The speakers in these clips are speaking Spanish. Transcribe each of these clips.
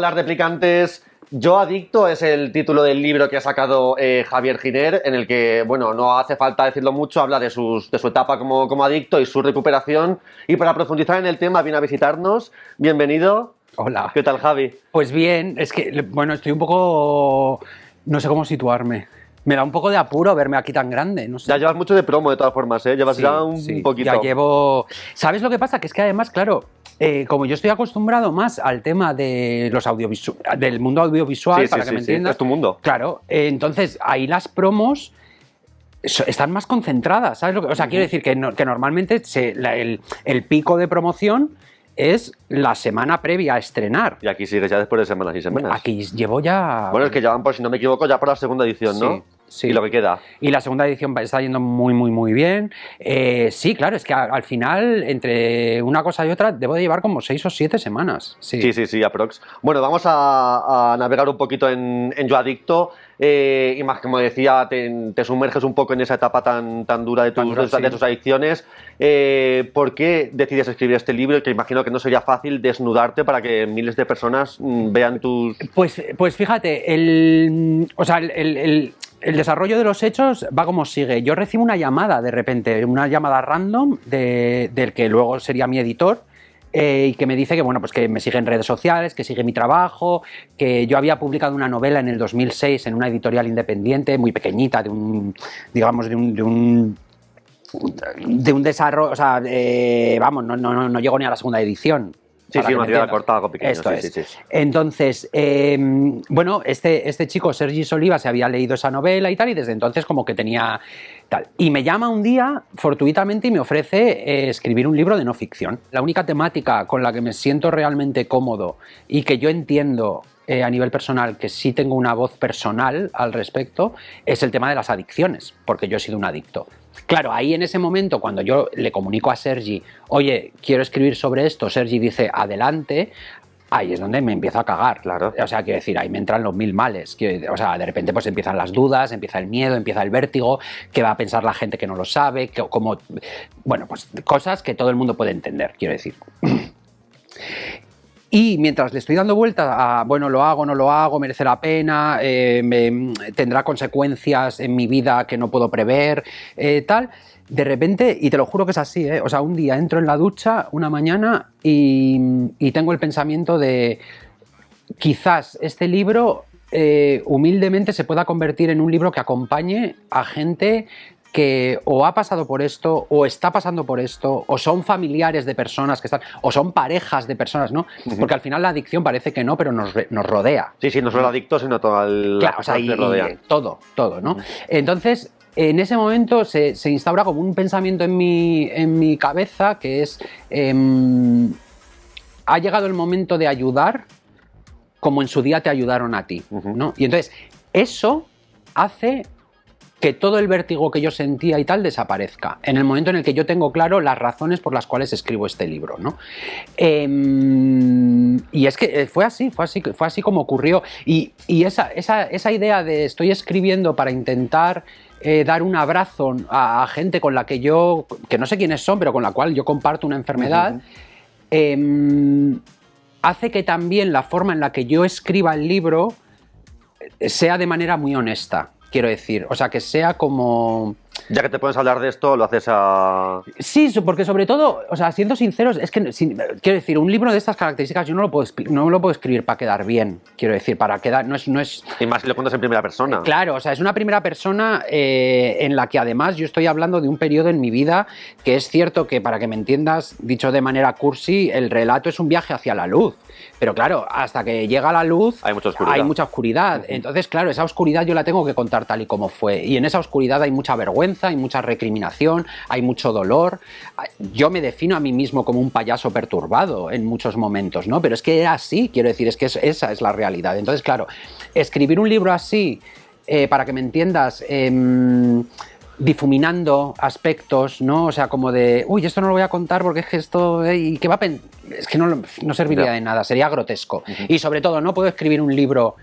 Hola, replicantes. Yo adicto es el título del libro que ha sacado Javier Giner, en el que, bueno, no hace falta decirlo mucho, habla de su etapa como adicto y su recuperación. Y para profundizar en el tema, viene a visitarnos. Bienvenido. Hola. ¿Qué tal, Javi? Pues bien, es que, bueno, estoy un poco... no sé cómo situarme. Me da un poco de apuro verme aquí tan grande, no sé. Ya llevas mucho de promo, de todas formas, ¿eh? Llevas ya un poquito. Ya llevo... ¿Sabes lo que pasa? Que es que además, claro, como yo estoy acostumbrado más al tema de los del mundo audiovisual, Sí, para que me entiendas. Es tu mundo. Claro, entonces ahí las promos están más concentradas, ¿sabes? O sea, quiero decir que normalmente el pico de promoción es la semana previa a estrenar. Y aquí sigues ya después de semanas y semanas. Aquí llevo ya... Bueno, es que ya van, por si no me equivoco, ya por la segunda edición, ¿no? Sí. Y lo que queda. Y la segunda edición está yendo muy bien. Sí, claro, es que al final, entre una cosa y otra, debo de llevar como 6 o 7 semanas. Sí, aprox. Bueno, vamos a navegar un poquito en Yo Adicto. Y más, como decía, te sumerges un poco en esa etapa tan dura de tus adicciones. ¿Por qué decides escribir este libro? Que imagino que no sería fácil desnudarte para que miles de personas vean tus... Pues fíjate, el desarrollo de los hechos va como sigue. Yo recibo una llamada de repente, una llamada random del que luego sería mi editor, y que me dice que, bueno, pues que me sigue en redes sociales, que sigue mi trabajo, que yo había publicado una novela en el 2006 en una editorial independiente muy pequeñita, de un desarrollo, o sea, vamos, no llegó ni a la segunda edición. Sí, una tirada corta, algo pequeño. Esto es. Sí. Entonces, bueno, este chico, Sergi Soliva, se había leído esa novela y tal, y desde entonces como que tenía tal. Y me llama un día, fortuitamente, y me ofrece escribir un libro de no ficción. La única temática con la que me siento realmente cómodo y que yo entiendo a nivel personal, que sí tengo una voz personal al respecto, es el tema de las adicciones, porque yo he sido un adicto. Claro, ahí en ese momento, cuando yo le comunico a Sergi, oye, quiero escribir sobre esto, Sergi dice, adelante, ahí es donde me empiezo a cagar. Claro. O sea, quiero decir, ahí me entran los mil males. O sea, de repente pues empiezan las dudas, empieza el miedo, empieza el vértigo, qué va a pensar la gente que no lo sabe, bueno, pues cosas que todo el mundo puede entender, quiero decir. Y mientras le estoy dando vueltas a, bueno, lo hago, no lo hago, merece la pena, tendrá consecuencias en mi vida que no puedo prever, tal, de repente, y te lo juro que es así, o sea, un día entro en la ducha, una mañana, y tengo el pensamiento de quizás este libro humildemente se pueda convertir en un libro que acompañe a gente que o ha pasado por esto, o está pasando por esto, o son familiares de personas que están, o son parejas de personas, ¿no? Porque al final la adicción parece que no, pero nos rodea. Sí, no solo adictos, sino todo el... Claro, o sea, y todo, ¿no? Entonces, en ese momento se instaura como un pensamiento en mi cabeza que es, ha llegado el momento de ayudar como en su día te ayudaron a ti, ¿no? Y entonces, eso hace que todo el vértigo que yo sentía y tal desaparezca, en el momento en el que yo tengo claro las razones por las cuales escribo este libro, ¿no? Y es que fue así como ocurrió. Y esa idea de estoy escribiendo para intentar dar un abrazo a gente con la que que no sé quiénes son, pero con la cual yo comparto una enfermedad, hace que también la forma en la que yo escriba el libro sea de manera muy honesta. Quiero decir, o sea, que sea como... Ya que te puedes hablar de esto, lo haces a... Sí, porque sobre todo, o sea, siendo sinceros, es que, quiero decir, un libro de estas características yo no lo puedo escribir para quedar bien, quiero decir, para quedar, no es... Y más si lo cuentas en primera persona. Claro, o sea, es una primera persona en la que además yo estoy hablando de un periodo en mi vida que es cierto que, para que me entiendas, dicho de manera cursi, el relato es un viaje hacia la luz. Pero claro, hasta que llega la luz hay mucha oscuridad. Entonces, claro, esa oscuridad yo la tengo que contar tal y como fue. Y en esa oscuridad hay mucha vergüenza, hay mucha recriminación, hay mucho dolor. Yo me defino a mí mismo como un payaso perturbado en muchos momentos, ¿no? Pero es que era así, quiero decir, es que esa es la realidad. Entonces, claro, escribir un libro así, para que me entiendas, difuminando aspectos, ¿no? O sea, como de, uy, esto no lo voy a contar porque es que esto... ¿y qué va a es que no serviría de nada, sería grotesco. Y sobre todo, no puedo escribir un libro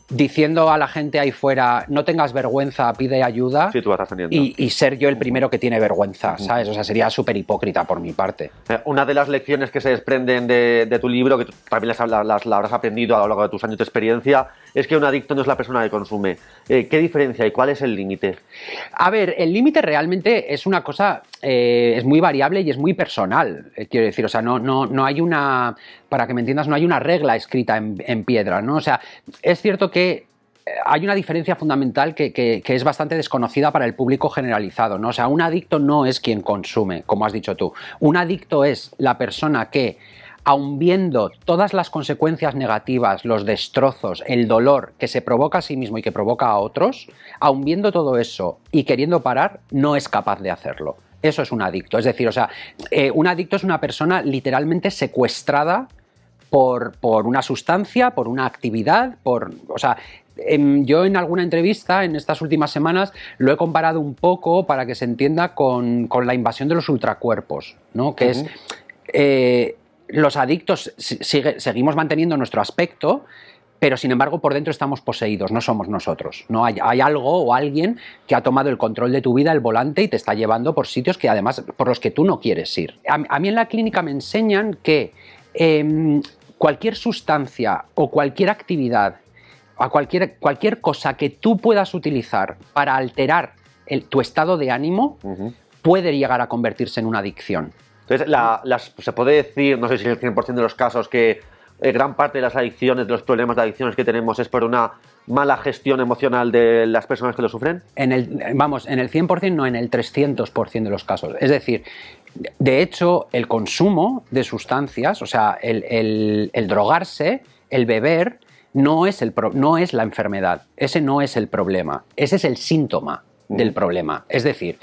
diciendo a la gente ahí fuera, no tengas vergüenza, pide ayuda, Sí, tú la estás teniendo. y ser yo el primero que tiene vergüenza, ¿sabes? O sea, sería súper hipócrita por mi parte. Una de las lecciones que se desprenden de tu libro, que tú también la habrás aprendido a lo largo de tus años de experiencia, es que un adicto no es la persona que consume. ¿Qué diferencia y cuál es el límite? A ver, el límite realmente es una cosa, es muy variable y es muy personal, quiero decir, o sea, no hay una, para que me entiendas, no hay una regla escrita en piedra, ¿no? O sea, es cierto que hay una diferencia fundamental que es bastante desconocida para el público generalizado, ¿no? O sea, un adicto no es quien consume, como has dicho tú. Un adicto es la persona que, aun viendo todas las consecuencias negativas, los destrozos, el dolor que se provoca a sí mismo y que provoca a otros, aun viendo todo eso y queriendo parar, no es capaz de hacerlo. Eso es un adicto. Es decir, o sea, un adicto es una persona literalmente secuestrada por una sustancia, por una actividad, o sea, yo en alguna entrevista en estas últimas semanas lo he comparado un poco para que se entienda con la invasión de los ultracuerpos, ¿no? Que es, los adictos seguimos manteniendo nuestro aspecto, pero sin embargo por dentro estamos poseídos, no somos nosotros, ¿no? Hay algo o alguien que ha tomado el control de tu vida, el volante, y te está llevando por sitios que además por los que tú no quieres ir. A mí en la clínica me enseñan que cualquier sustancia o cualquier actividad, a cualquier cosa que tú puedas utilizar para alterar tu estado de ánimo, puede llegar a convertirse en una adicción. Entonces, se puede decir, no sé si en el 100% de los casos, que gran parte de las adicciones, de los problemas de adicciones que tenemos es por una mala gestión emocional de las personas que lo sufren. En el 100% no, en el 300% de los casos. Es decir, de hecho, el consumo de sustancias, o sea, el drogarse, el beber, no es la enfermedad. Ese no es el problema. Ese es el síntoma del problema. Es decir,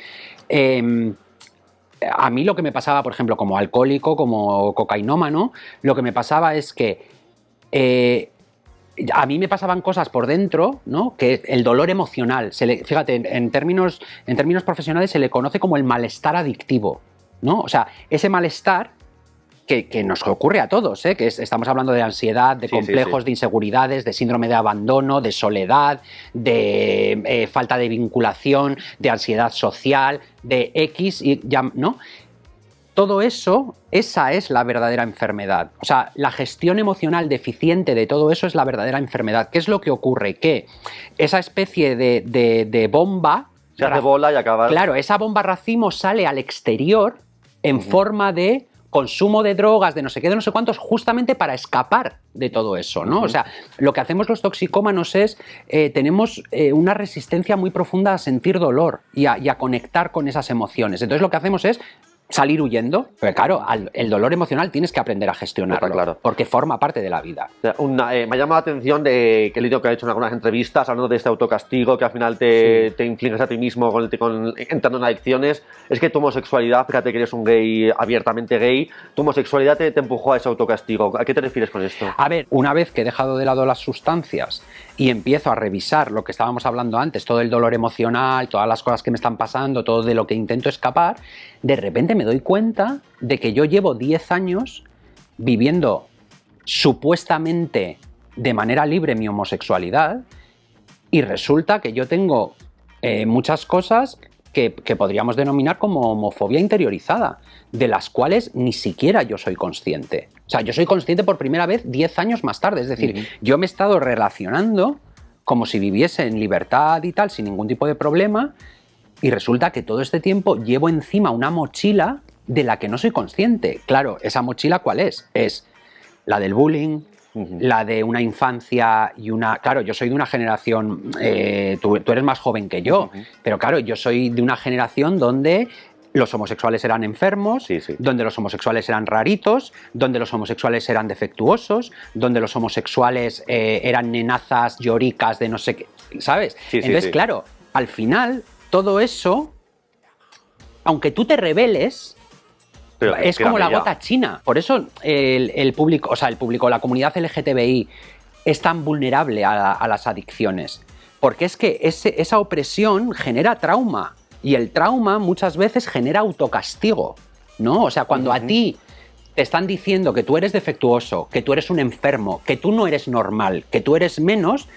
a mí lo que me pasaba, por ejemplo, como alcohólico, como cocainómano, lo que me pasaba es que a mí me pasaban cosas por dentro, ¿no? Que el dolor emocional, fíjate, en términos profesionales se le conoce como el malestar adictivo, ¿no? O sea, ese malestar que nos ocurre a todos, ¿eh? Que estamos hablando de ansiedad, de complejos, de inseguridades, de síndrome de abandono, de soledad, de falta de vinculación, de ansiedad social, de X, ¿no? Todo eso, esa es la verdadera enfermedad. O sea, la gestión emocional deficiente de todo eso es la verdadera enfermedad. ¿Qué es lo que ocurre? Que esa especie de bomba... Se hace bola y acaba... Claro, esa bomba racimo sale al exterior en forma de consumo de drogas, de no sé qué, de no sé cuántos, justamente para escapar de todo eso, ¿no? O sea, lo que hacemos los toxicómanos es, tenemos una resistencia muy profunda a sentir dolor y a conectar con esas emociones. Entonces lo que hacemos es salir huyendo, pero claro, el dolor emocional tienes que aprender a gestionarlo, claro, porque forma parte de la vida. Me ha llamado la atención que he leído que ha hecho en algunas entrevistas hablando de este autocastigo que al final te infliges a ti mismo entrando en adicciones. Es que tu homosexualidad, fíjate que eres un gay abiertamente gay, tu homosexualidad te empujó a ese autocastigo. ¿A qué te refieres con esto? A ver, una vez que he dejado de lado las sustancias y empiezo a revisar lo que estábamos hablando antes, todo el dolor emocional, todas las cosas que me están pasando, todo de lo que intento escapar, de repente me doy cuenta de que yo llevo 10 años viviendo supuestamente de manera libre mi homosexualidad y resulta que yo tengo muchas cosas que podríamos denominar como homofobia interiorizada, de las cuales ni siquiera yo soy consciente. O sea, yo soy consciente por primera vez 10 años más tarde, es decir, yo me he estado relacionando como si viviese en libertad y tal, sin ningún tipo de problema, y resulta que todo este tiempo llevo encima una mochila de la que no soy consciente. Claro, ¿esa mochila cuál es? Es la del bullying, la de una infancia y una... Claro, yo soy de una generación... tú eres más joven que yo, pero claro, yo soy de una generación donde los homosexuales eran enfermos, donde los homosexuales eran raritos, donde los homosexuales eran defectuosos, donde los homosexuales eran nenazas, lloricas de no sé qué, ¿sabes? Entonces, claro, al final... Todo eso, aunque tú te rebeles, es como la gota china. Por eso el público, la comunidad LGTBI es tan vulnerable a las adicciones. Porque es que esa opresión genera trauma. Y el trauma muchas veces genera autocastigo, ¿no? O sea, cuando a ti te están diciendo que tú eres defectuoso, que tú eres un enfermo, que tú no eres normal, que tú eres menos...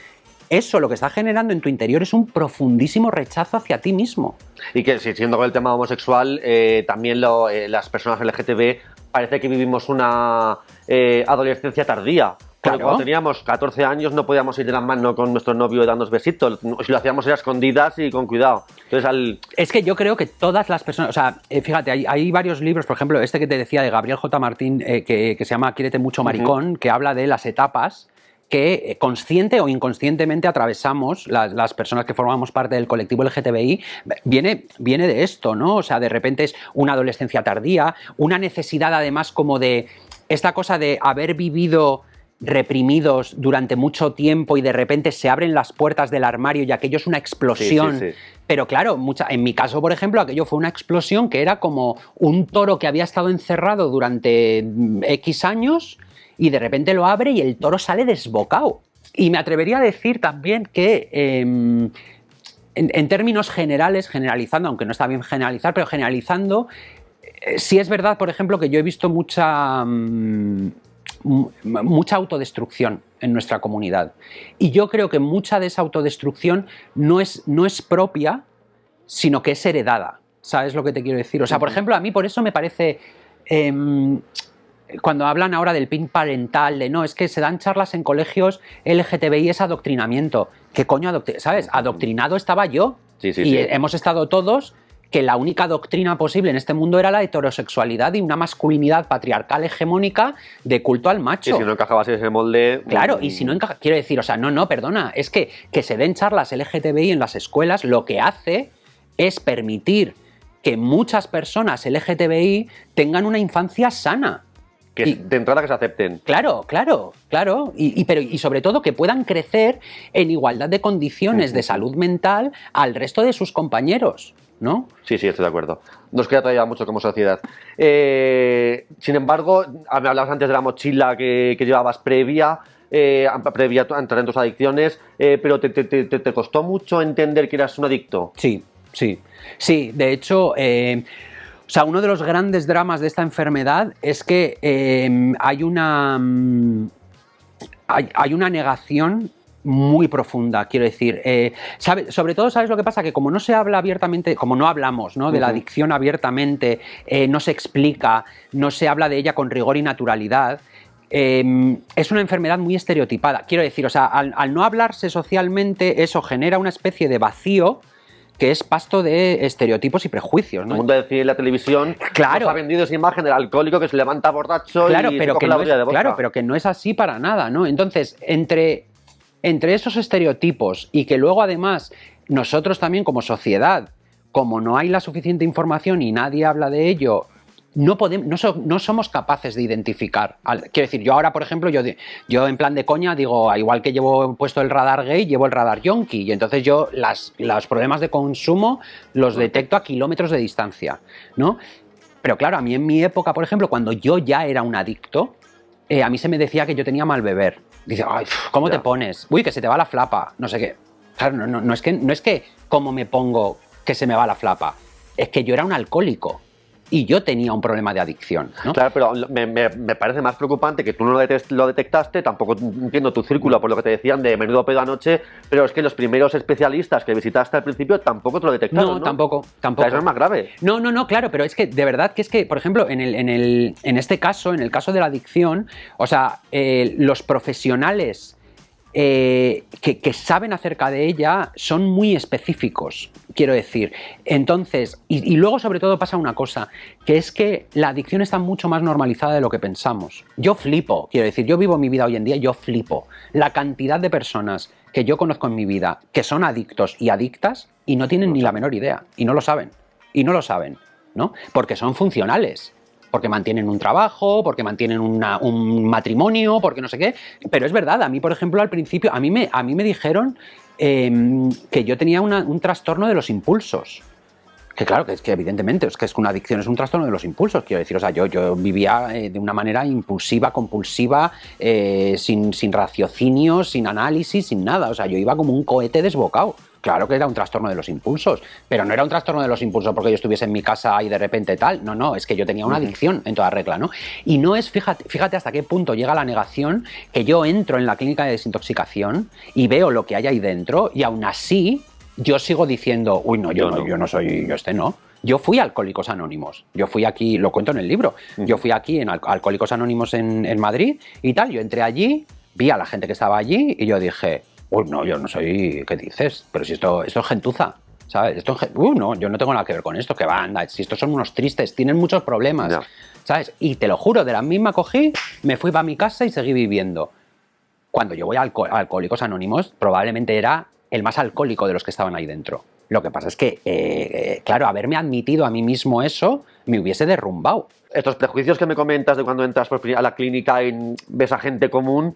eso lo que está generando en tu interior es un profundísimo rechazo hacia ti mismo. Y que, siendo con el tema homosexual, también las personas LGTB parece que vivimos una adolescencia tardía. Claro. Cuando teníamos 14 años no podíamos ir de la mano con nuestro novio y darnos besitos. Si lo hacíamos era escondidas y con cuidado. Entonces, Es que yo creo que todas las personas... O sea, fíjate, hay varios libros, por ejemplo, este que te decía de Gabriel J. Martín, que se llama Quiérete mucho, maricón, que habla de las etapas que consciente o inconscientemente atravesamos las personas que formamos parte del colectivo LGTBI. Viene de esto, ¿no? O sea, de repente es una adolescencia tardía, una necesidad además como de esta cosa de haber vivido reprimidos durante mucho tiempo y de repente se abren las puertas del armario y aquello es una explosión. Sí. Pero claro, en mi caso, por ejemplo, aquello fue una explosión que era como un toro que había estado encerrado durante X años y de repente lo abre y el toro sale desbocado. Y me atrevería a decir también que en términos generales, generalizando, aunque no está bien generalizar, pero generalizando, sí es verdad, por ejemplo, que yo he visto mucha autodestrucción en nuestra comunidad. Y yo creo que mucha de esa autodestrucción no es propia, sino que es heredada. ¿Sabes lo que te quiero decir? O sea, por ejemplo, a mí por eso me parece... cuando hablan ahora del PIN parental, de no, es que se dan charlas en colegios LGTBI, es adoctrinamiento. ¿Qué coño ¿sabes? Adoctrinado estaba yo. Sí. Hemos estado todos... que la única doctrina posible en este mundo era la heterosexualidad y una masculinidad patriarcal hegemónica de culto al macho. Y si no encajabas en ese molde... Claro, y si no encaja... Quiero decir, o sea, no, perdona, es que se den charlas LGTBI en las escuelas lo que hace es permitir que muchas personas LGTBI tengan una infancia sana. De entrada que se acepten. Claro. Y sobre todo que puedan crecer en igualdad de condiciones de salud mental al resto de sus compañeros, ¿no? Sí, estoy de acuerdo. Nos queda todavía mucho como sociedad. Sin embargo, me hablabas antes de la mochila que llevabas previa a entrar en tus adicciones, pero ¿te costó mucho entender que eras un adicto? Sí. De hecho... o sea, uno de los grandes dramas de esta enfermedad es que hay una negación muy profunda, quiero decir. Sobre todo, ¿sabes lo que pasa? Que como no se habla abiertamente, como no hablamos, ¿no?, de la adicción abiertamente, no se explica, no se habla de ella con rigor y naturalidad, es una enfermedad muy estereotipada. Quiero decir, o sea, al no hablarse socialmente, eso genera una especie de vacío que es pasto de estereotipos y prejuicios, ¿no? El mundo del cine y la televisión nos ha vendido esa imagen del alcohólico que se levanta borracho y se coge la botella de vodka. Claro, pero que no es así para nada, ¿no? Entonces, entre esos estereotipos y que luego además nosotros también como sociedad, como no hay la suficiente información y nadie habla de ello, no somos capaces de identificar. Quiero decir, yo ahora, por ejemplo, yo en plan de coña digo, igual que llevo puesto el radar gay, llevo el radar yonki, y entonces yo los problemas de consumo los detecto a kilómetros de distancia, ¿no? Pero claro, a mí en mi época, por ejemplo, cuando yo ya era un adicto, a mí se me decía que yo tenía mal beber. Dice, ay, ¿cómo te pones? Uy, que se te va la flapa, no sé qué. Claro, no es que cómo me pongo que se me va la flapa, es que yo era un alcohólico. Y yo tenía un problema de adicción, ¿no? Claro, pero me parece más preocupante que tú no lo detectaste, tampoco entiendo tu círculo por lo que te decían de menudo pedo anoche, pero es que los primeros especialistas que visitaste al principio tampoco te lo detectaron, ¿no? Tampoco. O sea, eso es más grave. No, claro, pero es que de verdad que es que, por ejemplo, en este caso, en el caso de la adicción, o sea, los profesionales que saben acerca de ella son muy específicos, quiero decir. Entonces, y luego sobre todo pasa una cosa, que es que la adicción está mucho más normalizada de lo que pensamos. Yo flipo, quiero decir, yo vivo mi vida hoy en día, yo flipo. La cantidad de personas que yo conozco en mi vida que son adictos y adictas y no tienen ni la menor idea, y no lo saben, ¿no? Porque son funcionales. Porque mantienen un trabajo, porque mantienen un matrimonio, porque no sé qué. Pero es verdad, a mí, por ejemplo, al principio, a mí me dijeron que yo tenía un trastorno de los impulsos. Que claro, que es que evidentemente, es que una adicción es un trastorno de los impulsos, quiero decir. O sea, yo vivía de una manera impulsiva, compulsiva, sin raciocinio, sin análisis, sin nada. O sea, yo iba como un cohete desbocado. Claro que era un trastorno de los impulsos, pero no era un trastorno de los impulsos porque yo estuviese en mi casa y de repente tal. No, es que yo tenía una adicción en toda regla, ¿no? Y no es, fíjate hasta qué punto llega la negación, que yo entro en la clínica de desintoxicación y veo lo que hay ahí dentro y aún así yo sigo diciendo, uy, no, yo no soy, yo no. Yo fui a Alcohólicos Anónimos, yo fui aquí, lo cuento en el libro, yo fui aquí en Alcohólicos Anónimos en Madrid y tal, yo entré allí, vi a la gente que estaba allí y yo dije, uy, no, yo no soy, ¿qué dices? Pero si esto es gentuza, ¿sabes? No, yo no tengo nada que ver con esto, que va, anda, si estos son unos tristes, tienen muchos problemas, ya. ¿Sabes? Y te lo juro, de la misma cogí, me fui para mi casa y seguí viviendo. Cuando yo voy a Alcohólicos Anónimos, probablemente era el más alcohólico de los que estaban ahí dentro. Lo que pasa es que, claro, haberme admitido a mí mismo eso me hubiese derrumbado. Estos prejuicios que me comentas de cuando entras a la clínica y ves a gente común,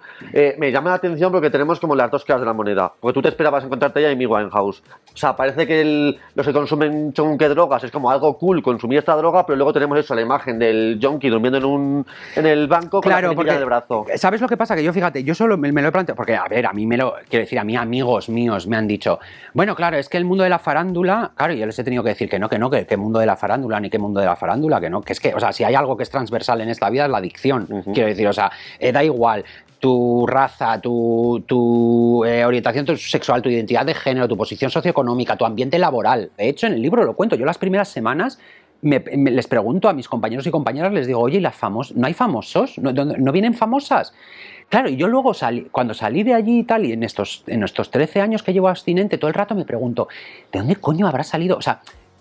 me llama la atención porque tenemos como las dos caras de la moneda. Porque tú te esperabas encontrarte ya en Amy Winehouse. O sea, parece que los que consumen según qué drogas es como algo cool consumir esta droga, pero luego tenemos eso, la imagen del junkie durmiendo en el banco con la cerilla del brazo. ¿Sabes lo que pasa? Que yo, fíjate, yo solo me lo he planteado, porque, a ver, quiero decir, a mí amigos míos me han dicho, bueno, claro, es que el mundo de la farándula, claro, yo les he tenido que decir que mundo de la farándula, ni qué mundo de la farándula, que es que, o sea, si hay algo que es transversal en esta vida es la adicción. Quiero decir, o sea, da igual tu raza, tu orientación sexual, tu identidad de género, tu posición socioeconómica, tu ambiente laboral. De hecho, en el libro lo cuento. Yo las primeras semanas les pregunto a mis compañeros y compañeras, les digo, oye, ¿no hay famosos? ¿No vienen famosas? Claro, y yo luego cuando salí de allí y tal, y en estos 13 años que llevo abstinente, todo el rato me pregunto, ¿de dónde coño habrá salido? O sea,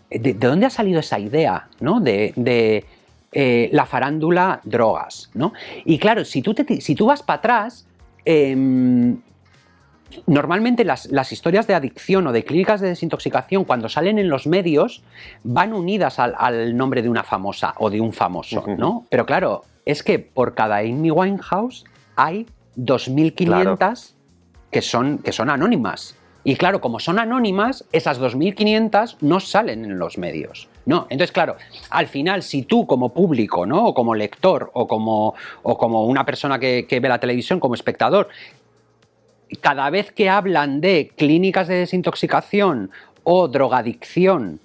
¿de dónde ha salido esa idea, ¿no? De la farándula, drogas, ¿no? Y claro, si tú vas para atrás, normalmente las historias de adicción o de clínicas de desintoxicación, cuando salen en los medios, van unidas al nombre de una famosa o de un famoso, ¿no? Pero claro, es que por cada Amy Winehouse hay 2.500 que son anónimas. Y claro, como son anónimas, esas 2.500 no salen en los medios. No, entonces claro, al final si tú como público, ¿no? O como lector o como una persona que ve la televisión como espectador, cada vez que hablan de clínicas de desintoxicación o drogadicción,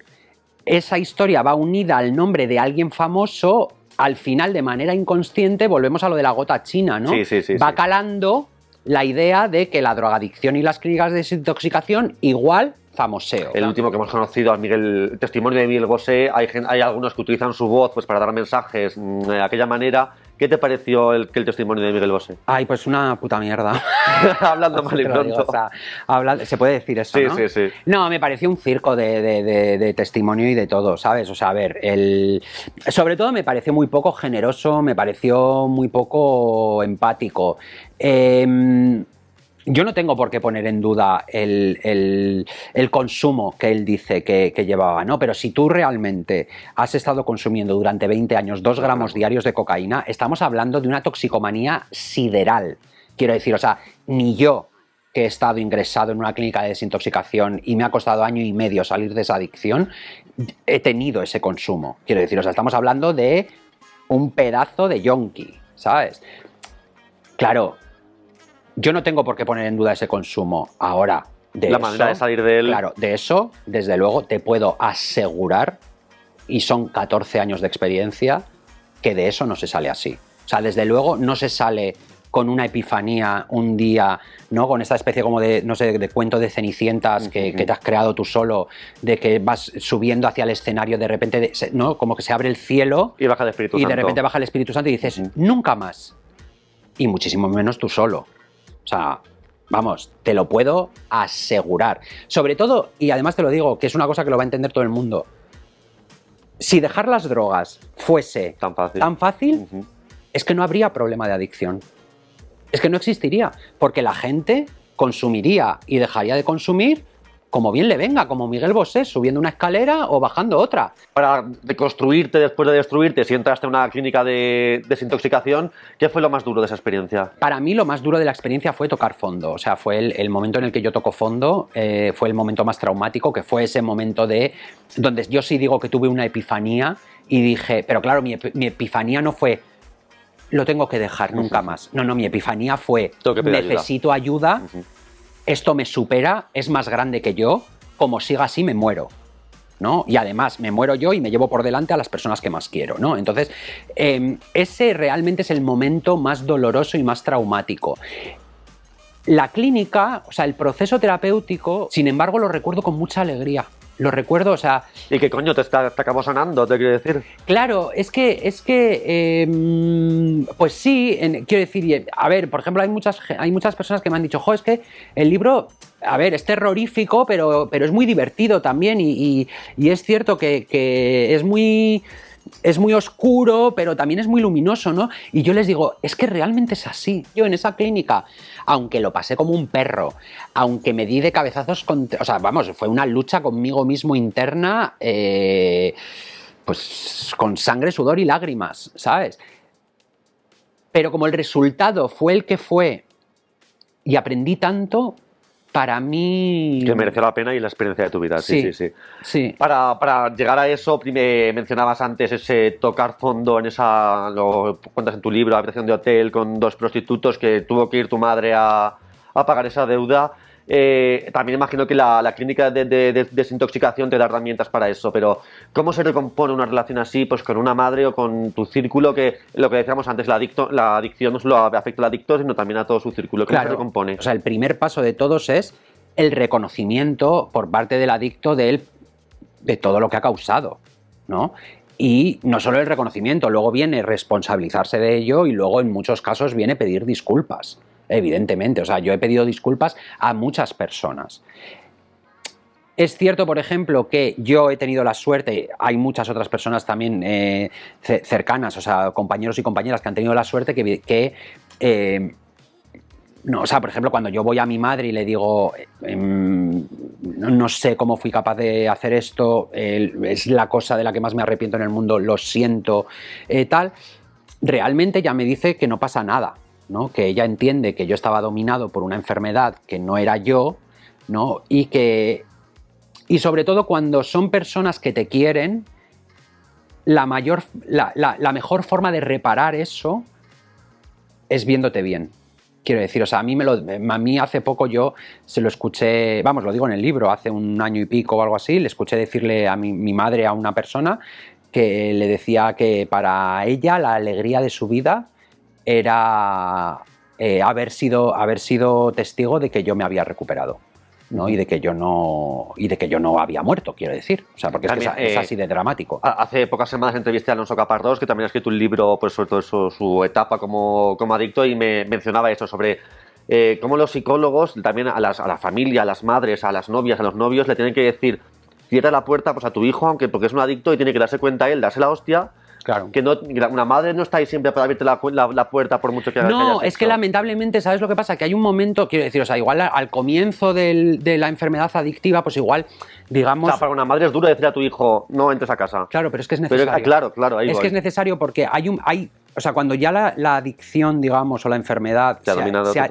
esa historia va unida al nombre de alguien famoso, al final de manera inconsciente volvemos a lo de la gota china, ¿no? Sí, va calando la idea de que la drogadicción y las clínicas de desintoxicación igual famoseo. El último que hemos conocido, el testimonio de Miguel Bosé, hay algunos que utilizan su voz pues, para dar mensajes de aquella manera. ¿Qué te pareció el testimonio de Miguel Bosé? Ay, pues una puta mierda. Hablando mal y pronto. Digo, o sea, se puede decir eso, ¿no? Sí. No, me pareció un circo de testimonio y de todo, ¿sabes? O sea, a ver, sobre todo me pareció muy poco generoso, me pareció muy poco empático. Yo no tengo por qué poner en duda el consumo que él dice que llevaba, ¿no? Pero si tú realmente has estado consumiendo durante 20 años 2 gramos diarios de cocaína, estamos hablando de una toxicomanía sideral. Quiero decir, o sea, ni yo, que he estado ingresado en una clínica de desintoxicación y me ha costado 1 año y medio salir de esa adicción, he tenido ese consumo. Quiero decir, o sea, estamos hablando de un pedazo de yonki, ¿sabes? Claro, yo no tengo por qué poner en duda ese consumo. Ahora, la manera de salir de él. Claro, de eso, desde luego, te puedo asegurar, y son 14 años de experiencia, que de eso no se sale así. O sea, desde luego no se sale con una epifanía un día, ¿no? Con esta especie como de, no sé, de cuento de Cenicientas que te has creado tú solo, de que vas subiendo hacia el escenario, de repente, ¿no? Como que se abre el cielo y baja el Espíritu Santo. Y de repente baja el Espíritu Santo y dices, nunca más. Y muchísimo menos tú solo. O sea, vamos, te lo puedo asegurar. Sobre todo, y además te lo digo, que es una cosa que lo va a entender todo el mundo, si dejar las drogas fuese tan fácil, es que no habría problema de adicción. Es que no existiría, porque la gente consumiría y dejaría de consumir como bien le venga, como Miguel Bosé, subiendo una escalera o bajando otra. Para deconstruirte después de destruirte, si entraste en una clínica de desintoxicación, ¿qué fue lo más duro de esa experiencia? Para mí lo más duro de la experiencia fue tocar fondo. O sea, fue el momento en el que yo toco fondo, fue el momento más traumático, que fue ese momento donde yo sí digo que tuve una epifanía y dije, pero claro, mi epifanía no fue, lo tengo que dejar nunca más. No, mi epifanía fue, necesito ayuda. esto me supera, es más grande que yo, como siga así me muero, ¿no? Y además me muero yo y me llevo por delante a las personas que más quiero, ¿no? Entonces, ese realmente es el momento más doloroso y más traumático. La clínica, o sea, el proceso terapéutico, sin embargo, lo recuerdo con mucha alegría. Lo recuerdo, o sea... ¿Y qué coño te acabó sanando, te quiero decir? Claro, pues sí, quiero decir, a ver, por ejemplo, hay muchas personas que me han dicho, jo, es que el libro, a ver, es terrorífico, pero es muy divertido también y es cierto que es muy oscuro, pero también es muy luminoso, ¿no? Y yo les digo, es que realmente es así. Yo en esa clínica, aunque lo pasé como un perro, aunque me di de cabezazos o sea, vamos, fue una lucha conmigo mismo interna, pues con sangre, sudor y lágrimas, ¿sabes? Pero como el resultado fue el que fue y aprendí tanto, para mí... Que mereció la pena y la experiencia de tu vida, sí. Sí. Para llegar a eso, mencionabas antes ese tocar fondo en esa, lo cuentas en tu libro, la habitación de hotel con 2 prostitutos que tuvo que ir tu madre a pagar esa deuda. También imagino que la clínica de desintoxicación te da herramientas para eso, pero ¿cómo se recompone una relación así, pues con una madre o con tu círculo? Que lo que decíamos antes, la adicción no solo afecta al adicto, sino también a todo su círculo. ¿Cómo se recompone? O sea, el primer paso de todos es el reconocimiento por parte del adicto de todo lo que ha causado, ¿no? Y no solo el reconocimiento, luego viene responsabilizarse de ello y luego en muchos casos viene pedir disculpas. Evidentemente, o sea, yo he pedido disculpas a muchas personas. Es cierto, por ejemplo, que yo he tenido la suerte, hay muchas otras personas también cercanas, o sea, compañeros y compañeras que han tenido la suerte no, o sea, por ejemplo, cuando yo voy a mi madre y le digo, no sé cómo fui capaz de hacer esto, es la cosa de la que más me arrepiento en el mundo, lo siento, tal, realmente ya me dice que no pasa nada, ¿no? Que ella entiende que yo estaba dominado por una enfermedad que no era yo, ¿no? Y sobre todo cuando son personas que te quieren, la mejor forma de reparar eso es viéndote bien. Quiero decir, o sea, a mí hace poco yo se lo escuché, vamos, lo digo en el libro, hace 1 año y pico o algo así, le escuché decirle a mi madre a una persona que le decía que para ella la alegría de su vida era haber sido testigo de que yo me había recuperado, ¿no? Y de que yo no había muerto, quiero decir. O sea, porque también, es así de dramático. Hace pocas semanas entrevisté a Alonso Capardós, que también ha escrito un libro pues, sobre todo su etapa como adicto, y me mencionaba eso sobre cómo los psicólogos, también a la familia, a las madres, a las novias, a los novios, le tienen que decir, cierra la puerta pues, a tu hijo, porque es un adicto y tiene que darse cuenta él, darse la hostia. Claro. Que una madre no está ahí siempre para abrirte la puerta por mucho que hagas. No, es que lamentablemente, ¿sabes lo que pasa? Que hay un momento, quiero decir, o sea, igual al comienzo de la enfermedad adictiva, pues igual, digamos... O sea, para una madre es duro decir a tu hijo, no entres a casa. Claro, pero es que es necesario. Claro, ahí es voy. que es necesario porque o sea, cuando ya la adicción, digamos, o la enfermedad te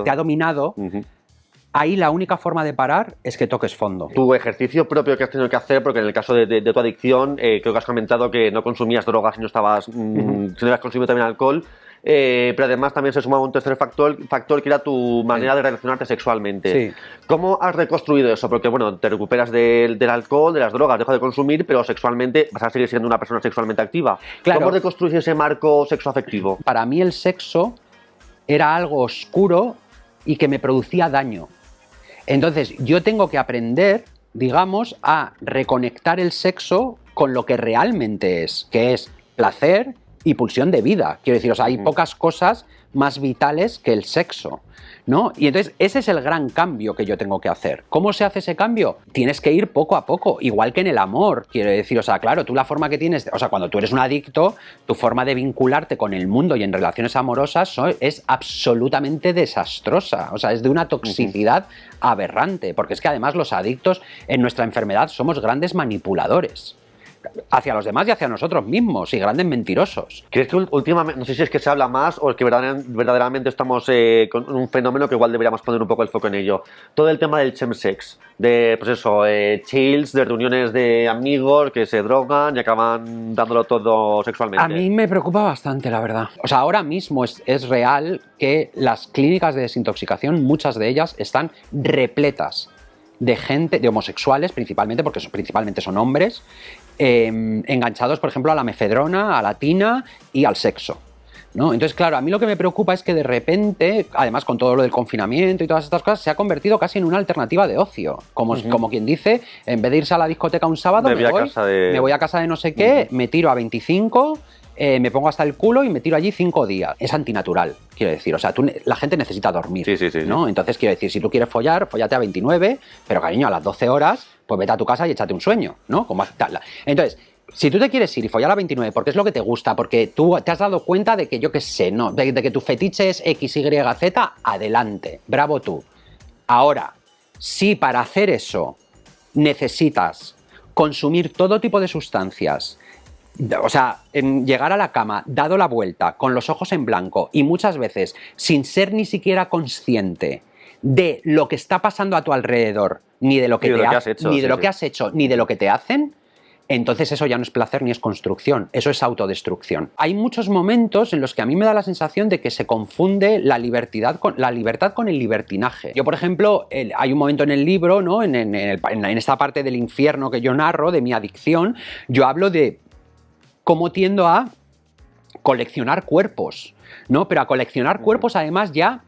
ha dominado, ahí la única forma de parar es que toques fondo. Tu ejercicio propio que has tenido que hacer, porque en el caso de tu adicción, creo que has comentado que no consumías drogas y no estabas, si no habías consumido también alcohol, pero además también se sumaba un tercer factor que era tu manera de relacionarte sexualmente. Sí. ¿Cómo has reconstruido eso? Porque bueno, te recuperas del alcohol, de las drogas, dejas de consumir, pero sexualmente vas a seguir siendo una persona sexualmente activa. Claro. ¿Cómo reconstruyes ese marco sexoafectivo? Para mí el sexo era algo oscuro y que me producía daño. Entonces, yo tengo que aprender, digamos, a reconectar el sexo con lo que realmente es, que es placer y pulsión de vida. Quiero decir, o sea, hay pocas cosas más vitales que el sexo, ¿no? Y entonces ese es el gran cambio que yo tengo que hacer. ¿Cómo se hace ese cambio? Tienes que ir poco a poco, igual que en el amor, quiero decir, o sea, claro, tú la forma que tienes, o sea, cuando tú eres un adicto, tu forma de vincularte con el mundo y en relaciones amorosas es absolutamente desastrosa, o sea, es de una toxicidad aberrante, porque es que además los adictos en nuestra enfermedad somos grandes manipuladores. hacia los demás y hacia nosotros mismos, y grandes mentirosos. ¿Crees que últimamente, no sé si es que se habla más o es que verdaderamente estamos con un fenómeno que igual deberíamos poner un poco el foco en ello? Todo el tema del chemsex, de, pues eso, chills, de reuniones de amigos que se drogan y acaban dándolo todo sexualmente. A mí me preocupa bastante, la verdad. O sea, ahora mismo es real que las clínicas de desintoxicación, muchas de ellas, están repletas de gente, de homosexuales principalmente, porque principalmente son hombres, enganchados, por ejemplo, a la mefedrona, a la tina y al sexo, ¿no? Entonces, claro, a mí lo que me preocupa es que de repente, además con todo lo del confinamiento y todas estas cosas, se ha convertido casi en una alternativa de ocio. Como quien dice, en vez de irse a la discoteca un sábado, me voy a casa de no sé qué, me tiro a 25... me pongo hasta el culo y me tiro allí 5 días. Es antinatural, quiero decir. O sea, la gente necesita dormir, ¿no? Entonces, quiero decir, si tú quieres follar, follate a 29, pero cariño, a las 12 horas, pues vete a tu casa y échate un sueño, ¿no? Como tal. Entonces, si tú te quieres ir y follar a 29 porque es lo que te gusta, porque tú te has dado cuenta de que, yo qué sé, ¿no? De que tu fetiche es X, Y, Z, adelante. Bravo tú. Ahora, si para hacer eso necesitas consumir todo tipo de sustancias, o sea, llegar a la cama, dado la vuelta, con los ojos en blanco y muchas veces sin ser ni siquiera consciente de lo que está pasando a tu alrededor, ni de lo que has hecho, ni de lo que te hacen, entonces eso ya no es placer ni es construcción, eso es autodestrucción. Hay muchos momentos en los que a mí me da la sensación de que se confunde la libertad con el libertinaje. Yo, por ejemplo, hay un momento en el libro, ¿no? en esta parte del infierno que yo narro, de mi adicción, yo hablo de cómo tiendo a coleccionar cuerpos, ¿no? Pero a coleccionar cuerpos además ya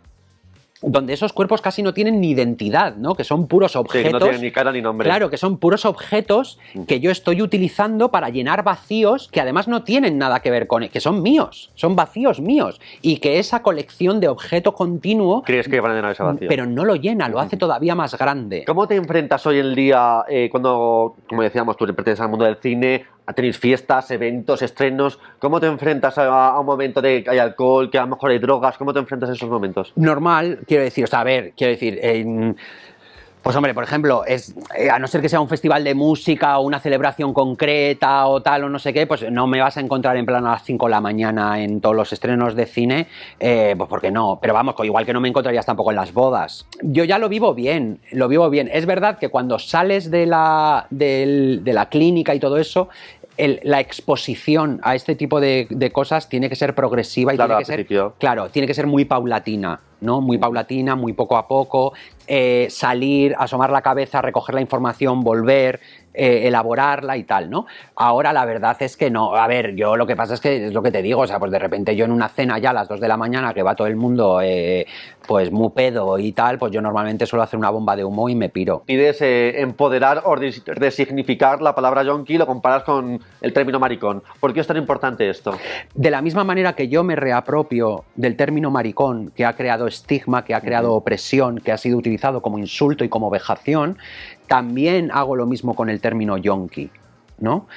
donde esos cuerpos casi no tienen ni identidad, ¿no? Que son puros objetos. Sí, que no tienen ni cara ni nombre. Claro, que son puros objetos que yo estoy utilizando para llenar vacíos que además no tienen nada que ver con que son míos, son vacíos míos. Y que esa colección de objeto continuo... ¿Crees que van a llenar ese vacío? Pero no lo llena, lo hace todavía más grande. ¿Cómo te enfrentas hoy en día cuando, como decíamos, tú perteneces al mundo del cine, tenéis fiestas, eventos, estrenos? ¿Cómo te enfrentas a un momento de que hay alcohol, que a lo mejor hay drogas? ¿Cómo te enfrentas a esos momentos? Normal, quiero decir, o sea, a ver, pues hombre, por ejemplo, a no ser que sea un festival de música o una celebración concreta o tal o no sé qué, pues no me vas a encontrar en plan a las 5 de la mañana en todos los estrenos de cine, pues porque no, pero vamos, igual que no me encontrarías tampoco en las bodas. Yo ya lo vivo bien. Es verdad que cuando sales de la clínica y todo eso, la exposición a este tipo de cosas tiene que ser progresiva y tiene que ser muy paulatina, ¿no? Muy paulatina, muy poco a poco, salir, asomar la cabeza, recoger la información, volver, elaborarla y tal, ¿no? Ahora la verdad es que no. A ver, yo lo que pasa es que es lo que te digo, o sea, pues de repente yo en una cena ya a las 2 de la mañana que va todo el mundo pues muy pedo y tal, pues yo normalmente suelo hacer una bomba de humo y me piro. Pides empoderar o resignificar la palabra yonki, lo comparas con el término maricón. ¿Por qué es tan importante esto? De la misma manera que yo me reapropio del término maricón, que ha creado estigma, que ha creado opresión, que ha sido utilizado como insulto y como vejación, también hago lo mismo con el término yonki, ¿no?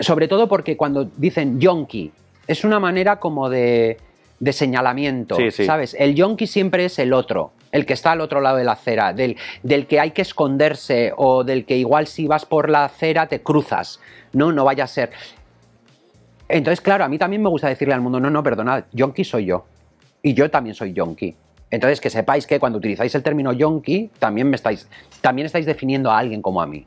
Sobre todo porque cuando dicen yonki, es una manera como de señalamiento, ¿sabes? El yonki siempre es el otro, el que está al otro lado de la acera, del que hay que esconderse o del que igual si vas por la acera te cruzas, no vaya a ser. Entonces, claro, a mí también me gusta decirle al mundo, no, perdonad, yonki soy yo, y yo también soy yonki. Entonces, que sepáis que cuando utilizáis el término yonki, también estáis definiendo a alguien como a mí,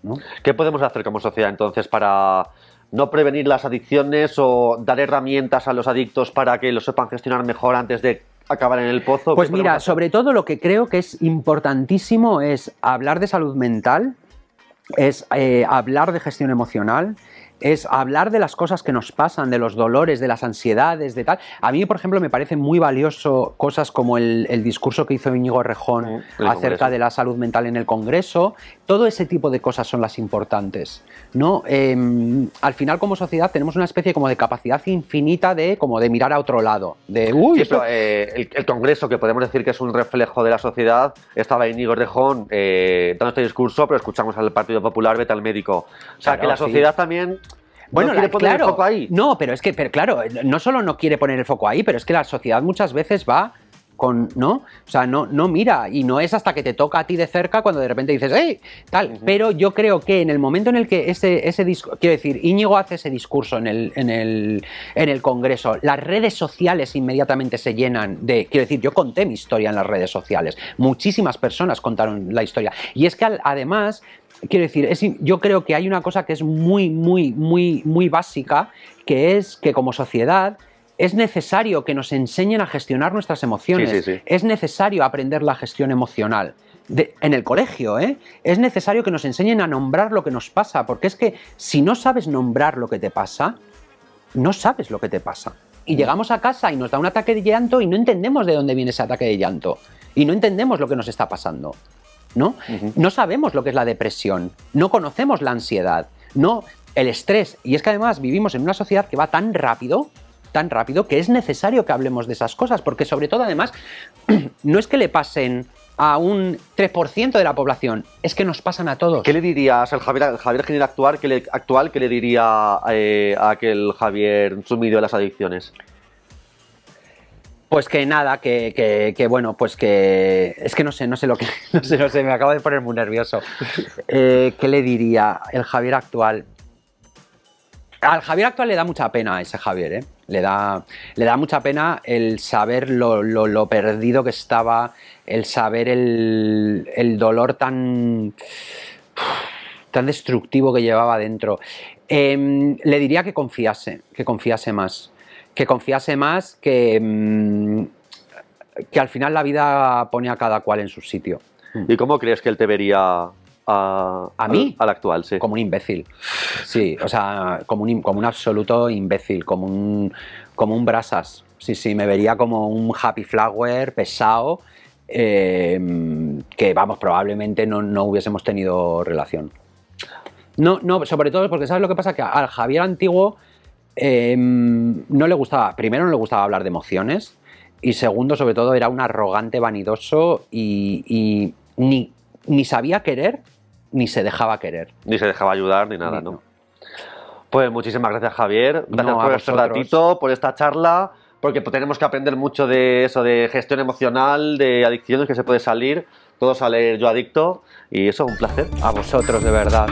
¿no? ¿Qué podemos hacer como sociedad entonces para no prevenir las adicciones o dar herramientas a los adictos para que lo sepan gestionar mejor antes de acabar en el pozo? Pues mira, sobre todo lo que creo que es importantísimo es hablar de salud mental, es hablar de gestión emocional, es hablar de las cosas que nos pasan, de los dolores, de las ansiedades, de tal. A mí, por ejemplo, me parece muy valioso cosas como el discurso que hizo Íñigo Errejón acerca de la salud mental en el Congreso. Todo ese tipo de cosas son las importantes, ¿no? Al final, como sociedad, tenemos una especie como de capacidad infinita de mirar a otro lado. Pero el Congreso, que podemos decir que es un reflejo de la sociedad, estaba Íñigo Errejón dando este discurso, pero escuchamos al Partido Popular, vete al médico. O sea, que la sociedad también... Bueno, ¿no quiere poner el foco ahí? No, pero claro, no solo no quiere poner el foco ahí, pero es que la sociedad muchas veces va ¿no? O sea, no mira, y no es hasta que te toca a ti de cerca cuando de repente dices, ¡hey! Tal. Pero yo creo que en el momento en el que ese discurso, quiero decir, Íñigo hace ese discurso en el Congreso, las redes sociales inmediatamente se llenan de, quiero decir, yo conté mi historia en las redes sociales, muchísimas personas contaron la historia, y es que además, quiero decir, yo creo que hay una cosa que es muy básica, que es que como sociedad es necesario que nos enseñen a gestionar nuestras emociones. Sí. Es necesario aprender la gestión emocional. En el colegio, es necesario que nos enseñen a nombrar lo que nos pasa, porque es que si no sabes nombrar lo que te pasa, no sabes lo que te pasa. Y llegamos a casa y nos da un ataque de llanto y no entendemos de dónde viene ese ataque de llanto. Y no entendemos lo que nos está pasando, ¿no? No sabemos lo que es la depresión, no conocemos la ansiedad, no el estrés. Y es que además vivimos en una sociedad que va tan rápido, que es necesario que hablemos de esas cosas, porque sobre todo además no es que le pasen a un 3% de la población, es que nos pasan a todos. ¿Qué le dirías al Javier Giner actual, qué le diría a aquel Javier sumido en las adicciones? Pues que nada, bueno, pues que es que no sé lo que no sé, me acabo de poner muy nervioso. ¿Qué le diría el Javier actual? Al Javier actual le da mucha pena a ese Javier, ¿eh? Le da mucha pena el saber lo perdido que estaba, el saber el dolor tan destructivo que llevaba dentro. Le diría que confiase más. Que confiase más, que al final la vida pone a cada cual en su sitio. ¿Y cómo crees que él te vería ¿A mí? al actual? Sí. Como un imbécil. Sí, o sea, como un absoluto imbécil, como un brasas. Sí, me vería como un happy flower pesado, que vamos, probablemente no hubiésemos tenido relación. No, sobre todo porque ¿sabes lo que pasa? Que al Javier antiguo no le gustaba, primero no le gustaba hablar de emociones, y segundo, sobre todo, era un arrogante vanidoso y ni sabía querer, ni se dejaba querer. Ni se dejaba ayudar, ni nada, ¿no? Pues muchísimas gracias, Javier. Gracias por este vosotros. ratito, por esta charla, porque tenemos que aprender mucho de eso, de gestión emocional, de adicciones que se puede salir. Todo sale Yo Adicto, y eso, un placer. A vosotros, de verdad.